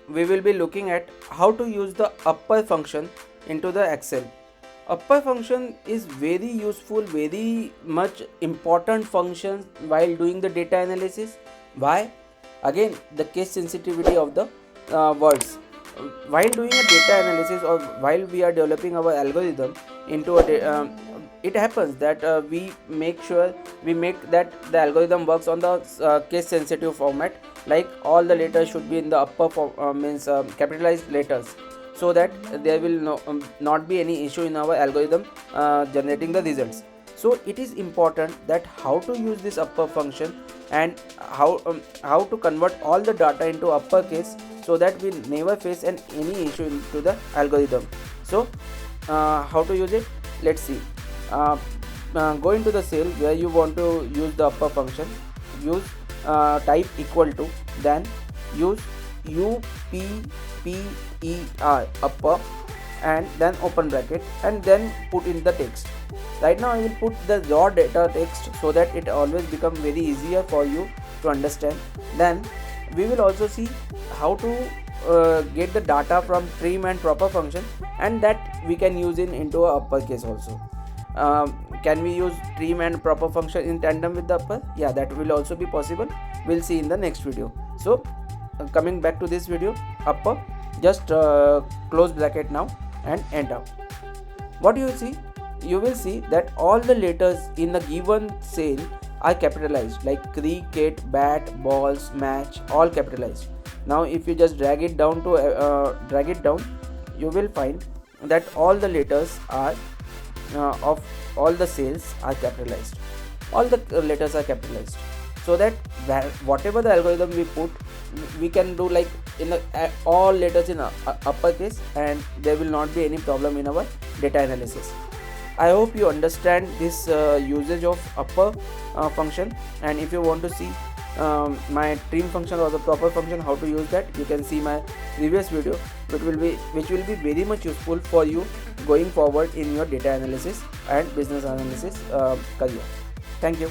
we will be looking at how to use the upper function into the Excel. Upper function is very useful, very much important function while doing the data analysis. Why? Again, the case sensitivity of the words. While doing a data analysis or while we are developing our algorithm into it happens that we make that the algorithm works on the case sensitive format, like all the letters should be in the upper form, means capitalized letters, so that there will not be any issue in our algorithm generating the results. So it is important that how to use this upper function, and how to convert all the data into uppercase, so that we never face any issue into the algorithm. So how to use it, let's see. uh, Go into the cell where you want to use the upper function, use type equal to, then use upper upper, and then open bracket, and then put in the text. Right now I will put the raw data text so that it always become very easier for you to understand. Then we will also see how to get the data from trim and proper function, and that we can use into a uppercase also. Can we use trim and proper function in tandem with the upper? Yeah, that will also be possible. We'll see in the next video. So coming back to this video, upper, just close bracket now and enter. What you see, you will see that all the letters in the given cell are capitalized, like cricket, bat, balls, match, all capitalized. Now if you just drag it down, you will find that all the letters are of all the cells are capitalized. All the letters are capitalized, so that whatever the algorithm we put, we can do like in all letters in uppercase, and there will not be any problem in our data analysis. I hope you understand this usage of upper function, and if you want to see my trim function or the proper function, how to use that, you can see my previous video, which will be very much useful for you going forward in your data analysis and business analysis career. Thank you.